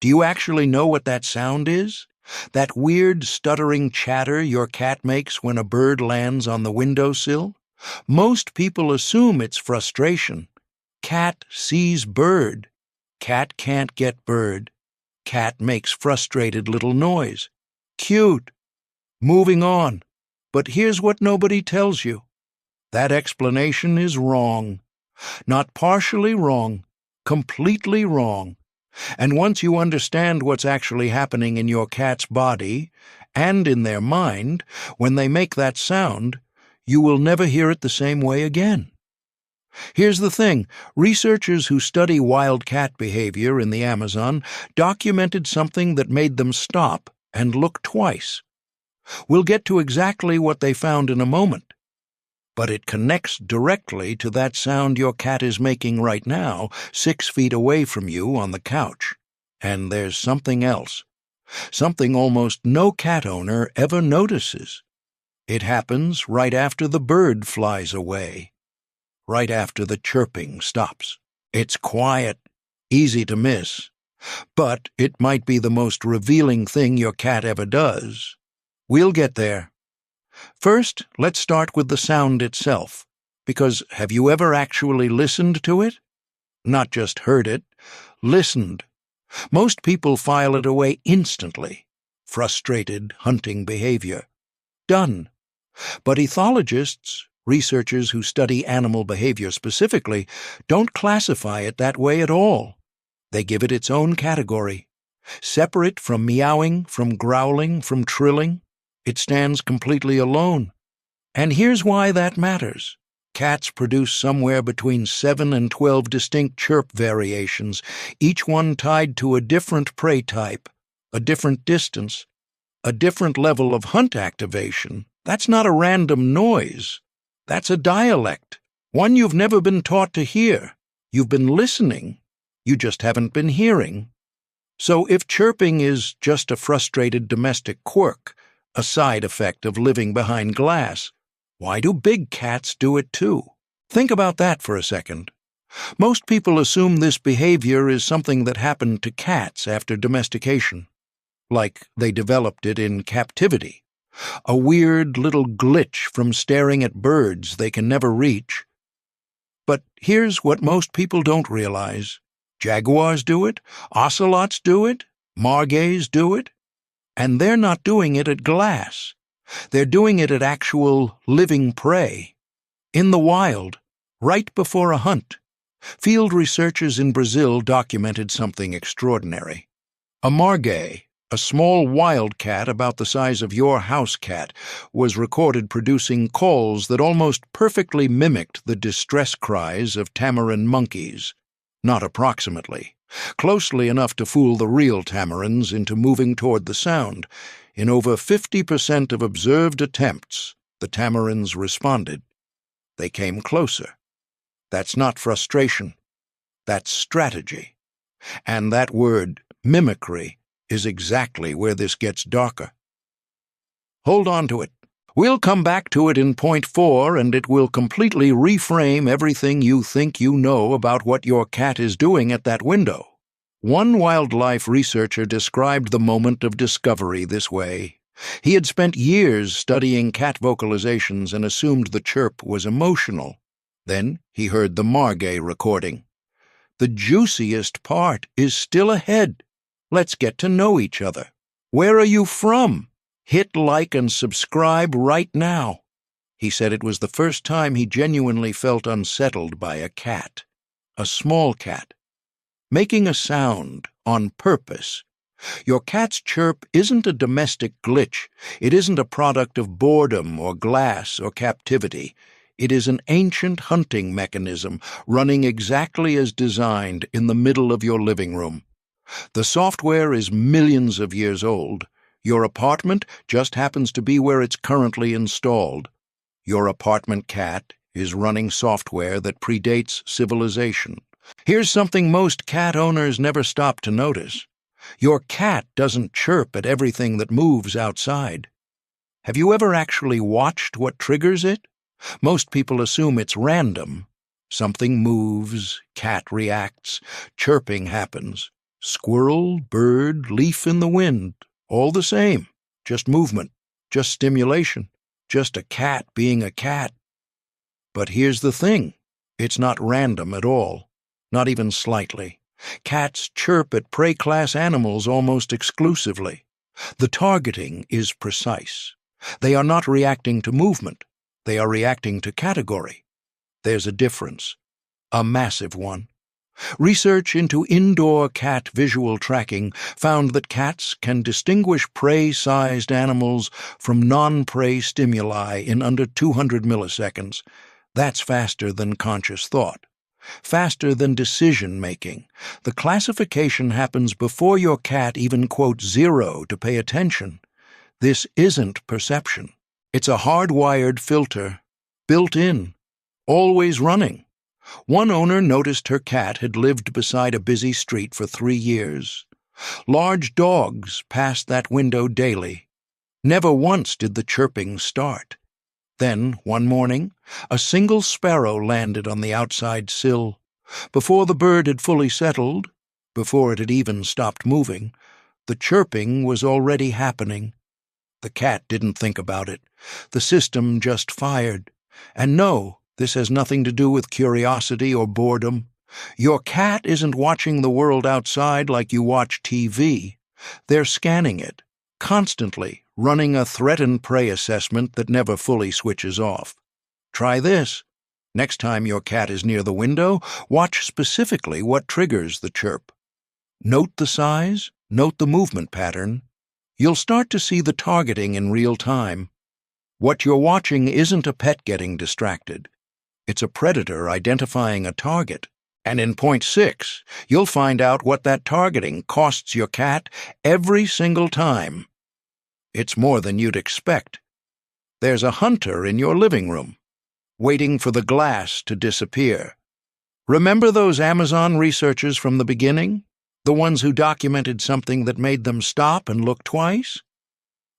Do you actually know what that sound is? That weird, stuttering chatter your cat makes when a bird lands on the windowsill? Most people assume it's frustration. Cat sees bird. Cat can't get bird. Cat makes frustrated little noise. Cute. Moving on. But here's what nobody tells you. That explanation is wrong. Not partially wrong, completely wrong. And once you understand what's actually happening in your cat's body and in their mind, when they make that sound, you will never hear it the same way again. Here's the thing. Researchers who study wild cat behavior in the Amazon documented something that made them stop and look twice. We'll get to exactly what they found in a moment, but it connects directly to that sound your cat is making right now, 6 feet away from you on the couch. And there's something else. Something almost no cat owner ever notices. It happens right after the bird flies away. Right after the chirping stops. It's quiet, easy to miss, but it might be the most revealing thing your cat ever does. We'll get there. First, let's start with the sound itself, because have you ever actually listened to it? Not just heard it, listened. Most people file it away instantly. Frustrated hunting behavior. Done. But ethologists, researchers who study animal behavior specifically, don't classify it that way at all. They give it its own category. Separate from meowing, from growling, from trilling. It stands completely alone. And here's why that matters. Cats produce somewhere between 7 and 12 distinct chirp variations, each one tied to a different prey type, a different distance, a different level of hunt activation. That's not a random noise. That's a dialect, one you've never been taught to hear. You've been listening. You just haven't been hearing. So if chirping is just a frustrated domestic quirk, a side effect of living behind glass, why do big cats do it too? Think about that for a second. Most people assume this behavior is something that happened to cats after domestication, like they developed it in captivity. A weird little glitch from staring at birds they can never reach. But here's what most people don't realize. Jaguars do it, ocelots do it, margays do it, and they're not doing it at glass. They're doing it at actual living prey. In the wild, right before a hunt. Field researchers in Brazil documented something extraordinary. A margay, a small wild cat about the size of your house cat, was recorded producing calls that almost perfectly mimicked the distress cries of tamarin monkeys. Not approximately. Closely enough to fool the real tamarins into moving toward the sound. In over 50% of observed attempts, the tamarins responded. They came closer. That's not frustration. That's strategy. And that word, mimicry, is exactly where this gets darker. Hold on to it. We'll come back to it in point 4, and it will completely reframe everything you think you know about what your cat is doing at that window. One wildlife researcher described the moment of discovery this way. He had spent years studying cat vocalizations and assumed the chirp was emotional. Then he heard the margay recording. The juiciest part is still ahead. Let's get to know each other. Where are you from? Hit like and subscribe right now. He said it was the first time he genuinely felt unsettled by a cat. A small cat. Making a sound on purpose. Your cat's chirp isn't a domestic glitch. It isn't a product of boredom or glass or captivity. It is an ancient hunting mechanism running exactly as designed in the middle of your living room. The software is millions of years old. Your apartment just happens to be where it's currently installed. Your apartment cat is running software that predates civilization. Here's something most cat owners never stop to notice. Your cat doesn't chirp at everything that moves outside. Have you ever actually watched what triggers it? Most people assume it's random. Something moves, cat reacts, chirping happens. Squirrel, bird, leaf in the wind, all the same. Just movement, just stimulation, just a cat being a cat. But here's the thing. It's not random at all, not even slightly. Cats chirp at prey class animals almost exclusively. The targeting is precise. They are not reacting to movement. They are reacting to category. There's a difference, a massive one. Research into indoor cat visual tracking found that cats can distinguish prey-sized animals from non-prey stimuli in under 200 milliseconds. That's faster than conscious thought, faster than decision-making. The classification happens before your cat even quotes zero to pay attention. This isn't perception. It's a hardwired filter, built in, always running. One owner noticed her cat had lived beside a busy street for 3 years. Large dogs passed that window daily. Never once did the chirping start. Then, one morning, a single sparrow landed on the outside sill. Before the bird had fully settled, before it had even stopped moving, the chirping was already happening. The cat didn't think about it. The system just fired. And no, this has nothing to do with curiosity or boredom. Your cat isn't watching the world outside like you watch TV. They're scanning it, constantly, running a threat and prey assessment that never fully switches off. Try this. Next time your cat is near the window, watch specifically what triggers the chirp. Note the size, note the movement pattern. You'll start to see the targeting in real time. What you're watching isn't a pet getting distracted. It's a predator identifying a target. And in point 6, you'll find out what that targeting costs your cat every single time. It's more than you'd expect. There's a hunter in your living room, waiting for the glass to disappear. Remember those Amazon researchers from the beginning? The ones who documented something that made them stop and look twice?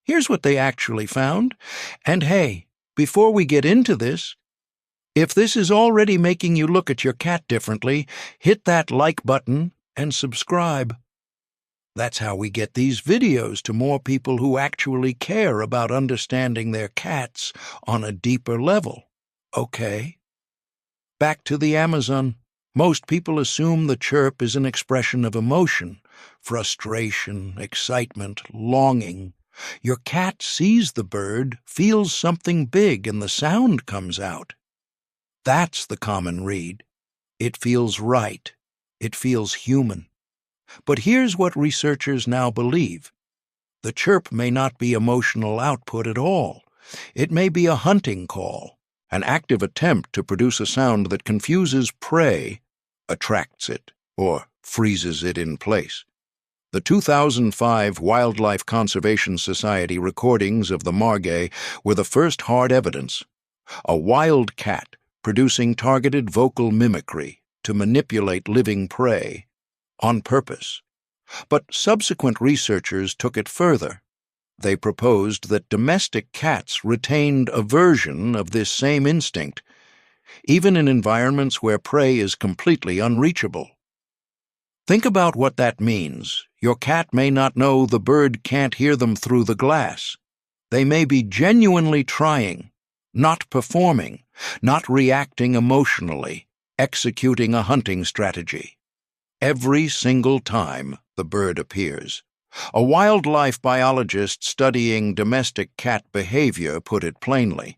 Here's what they actually found. And hey, before we get into this, if this is already making you look at your cat differently, hit that like button and subscribe. That's how we get these videos to more people who actually care about understanding their cats on a deeper level. Okay. Back to the Amazon. Most people assume the chirp is an expression of emotion, frustration, excitement, longing. Your cat sees the bird, feels something big, and the sound comes out. That's the common read. It feels right. It feels human. But here's what researchers now believe. The chirp may not be emotional output at all. It may be a hunting call, an active attempt to produce a sound that confuses prey, attracts it, or freezes it in place. The 2005 Wildlife Conservation Society recordings of the margay were the first hard evidence. A wild cat producing targeted vocal mimicry to manipulate living prey, on purpose. But subsequent researchers took it further. They proposed that domestic cats retained a version of this same instinct, even in environments where prey is completely unreachable. Think about what that means. Your cat may not know the bird can't hear them through the glass. They may be genuinely trying, not performing, not reacting emotionally, executing a hunting strategy. Every single time the bird appears. A wildlife biologist studying domestic cat behavior put it plainly.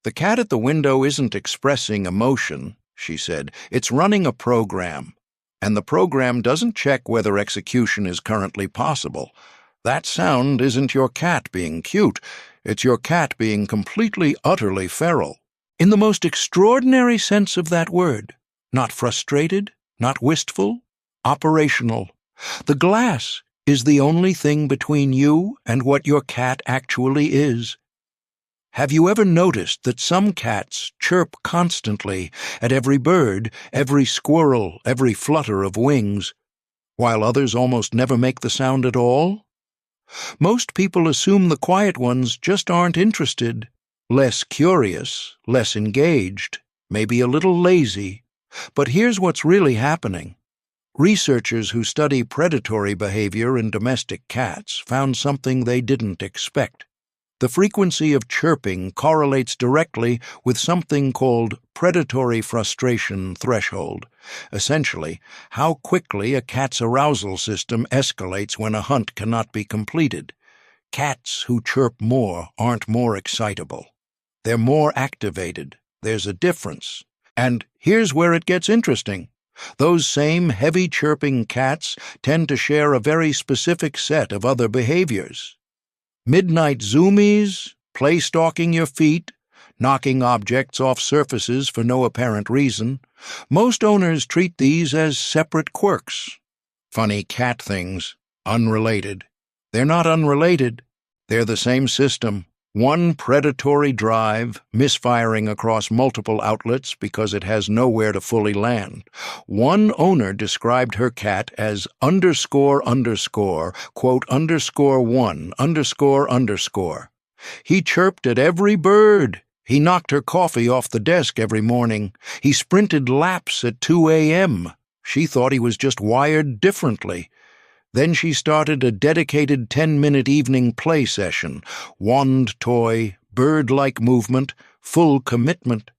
The cat at the window isn't expressing emotion, she said. It's running a program. And the program doesn't check whether execution is currently possible. That sound isn't your cat being cute. It's your cat being completely, utterly feral. In the most extraordinary sense of that word. Not frustrated, not wistful, operational. The glass is the only thing between you and what your cat actually is. Have you ever noticed that some cats chirp constantly at every bird, every squirrel, every flutter of wings, while others almost never make the sound at all? Most people assume the quiet ones just aren't interested, less curious, less engaged, maybe a little lazy. But here's what's really happening. Researchers who study predatory behavior in domestic cats found something they didn't expect. The frequency of chirping correlates directly with something called predatory frustration threshold, essentially how quickly a cat's arousal system escalates when a hunt cannot be completed. Cats who chirp more aren't more excitable. They're more activated. There's a difference. And here's where it gets interesting. Those same heavy chirping cats tend to share a very specific set of other behaviors. Midnight zoomies, play stalking your feet, knocking objects off surfaces for no apparent reason. Most owners treat these as separate quirks. Funny cat things, unrelated. They're not unrelated. They're the same system. One predatory drive, misfiring across multiple outlets because it has nowhere to fully land. One owner described her cat as __, quote, _1__. He chirped at every bird. He knocked her coffee off the desk every morning. He sprinted laps at 2 a.m. She thought he was just wired differently. Then she started a dedicated 10-minute evening play session, wand toy, bird-like movement, full commitment.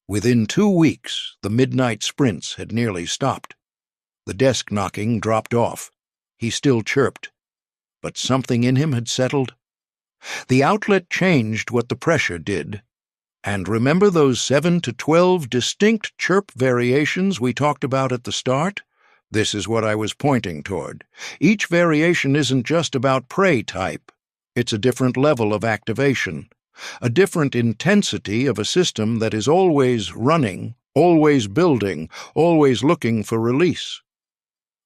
Within 2 weeks, the midnight sprints had nearly stopped. The desk knocking dropped off. He still chirped, but something in him had settled. The outlet changed what the pressure did. And remember those 7 to 12 distinct chirp variations we talked about at the start? This is what I was pointing toward. Each variation isn't just about prey type. It's a different level of activation, a different intensity of a system that is always running, always building, always looking for release.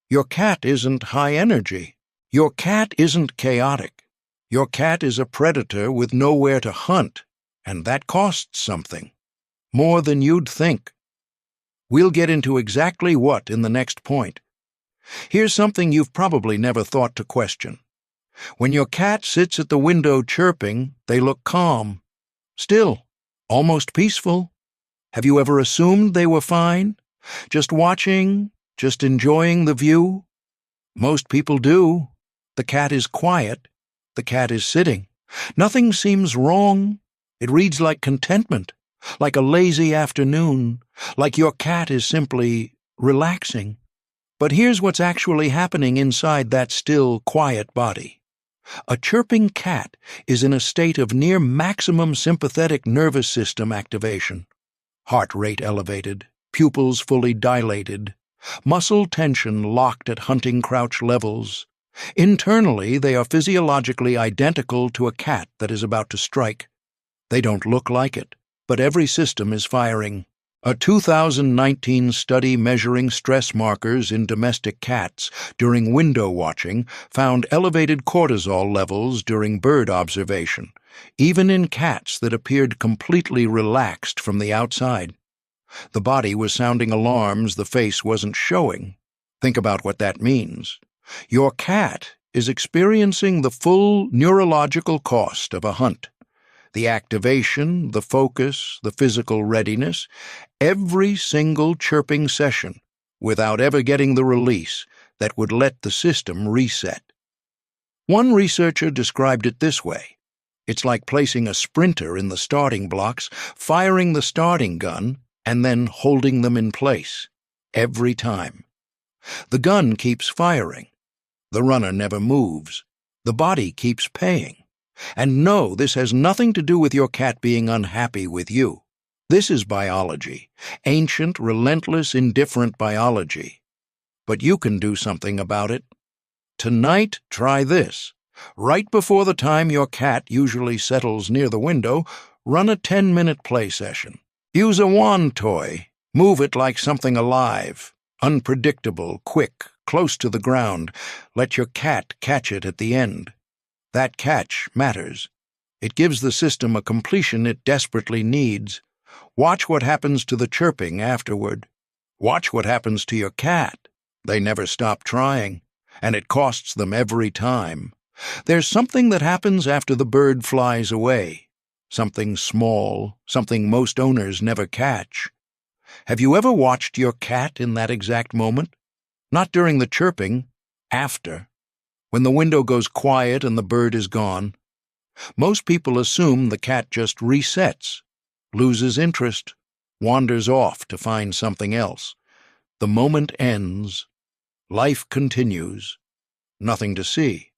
Your cat isn't high energy. Your cat isn't chaotic. Your cat is a predator with nowhere to hunt, and that costs something. More than you'd think. We'll get into exactly what in the next point. Here's something you've probably never thought to question. When your cat sits at the window chirping, they look calm, still, almost peaceful. Have you ever assumed they were fine? Just watching, just enjoying the view? Most people do. The cat is quiet. The cat is sitting. Nothing seems wrong. It reads like contentment, like a lazy afternoon, like your cat is simply relaxing. But here's what's actually happening inside that still, quiet body. A chirping cat is in a state of near maximum sympathetic nervous system activation. Heart rate elevated, pupils fully dilated, muscle tension locked at hunting crouch levels. Internally, they are physiologically identical to a cat that is about to strike. They don't look like it, but every system is firing. A 2019 study measuring stress markers in domestic cats during window watching found elevated cortisol levels during bird observation, even in cats that appeared completely relaxed from the outside. The body was sounding alarms the face wasn't showing. Think about what that means. Your cat is experiencing the full neurological cost of a hunt. The activation, the focus, the physical readiness, every single chirping session, without ever getting the release that would let the system reset. One researcher described it this way. It's like placing a sprinter in the starting blocks, firing the starting gun, and then holding them in place, every time. The gun keeps firing. The runner never moves. The body keeps paying. And no, this has nothing to do with your cat being unhappy with you. This is biology, ancient, relentless, indifferent biology. But you can do something about it. Tonight, try this. Right before the time your cat usually settles near the window, run a 10-minute play session. Use a wand toy. Move it like something alive, unpredictable, quick, close to the ground. Let your cat catch it at the end. That catch matters. It gives the system a completion it desperately needs. Watch what happens to the chirping afterward. Watch what happens to your cat. They never stop trying, and it costs them every time. There's something that happens after the bird flies away. Something small, something most owners never catch. Have you ever watched your cat in that exact moment? Not during the chirping, after. When the window goes quiet and the bird is gone, most people assume the cat just resets, loses interest, wanders off to find something else. The moment ends, life continues, nothing to see.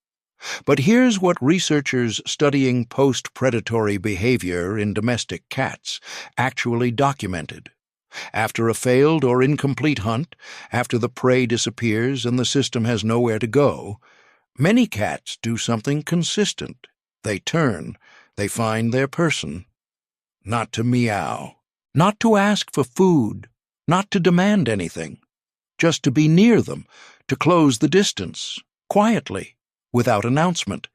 But here's what researchers studying post-predatory behavior in domestic cats actually documented. After a failed or incomplete hunt, after the prey disappears and the system has nowhere to go, many cats do something consistent. They turn, they find their person. Not to meow, not to ask for food, not to demand anything, just to be near them, to close the distance, quietly, without announcement.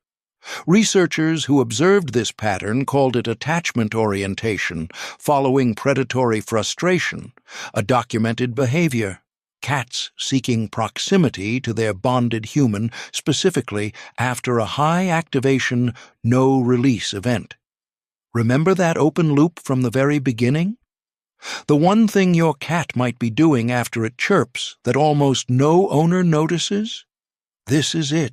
Researchers who observed this pattern called it attachment orientation, following predatory frustration, a documented behavior. Cats seeking proximity to their bonded human, specifically after a high-activation, no-release event. Remember that open loop from the very beginning? The one thing your cat might be doing after it chirps that almost no owner notices? This is it.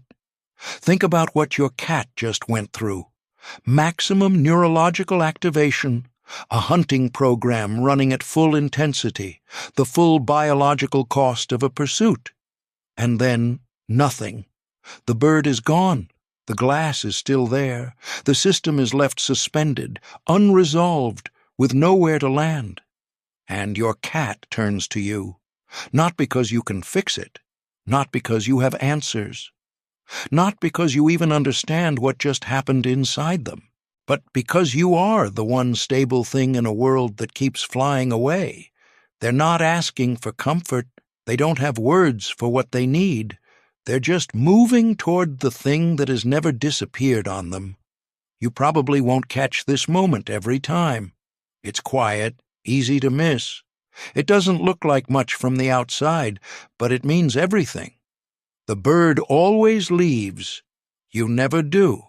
Think about what your cat just went through. Maximum neurological activation, a hunting program running at full intensity, the full biological cost of a pursuit. And then nothing. The bird is gone. The glass is still there. The system is left suspended, unresolved, with nowhere to land. And your cat turns to you, not because you can fix it, not because you have answers, not because you even understand what just happened inside them, but because you are the one stable thing in a world that keeps flying away. They're not asking for comfort. They don't have words for what they need. They're just moving toward the thing that has never disappeared on them. You probably won't catch this moment every time. It's quiet, easy to miss. It doesn't look like much from the outside, but it means everything. The bird always leaves. You never do.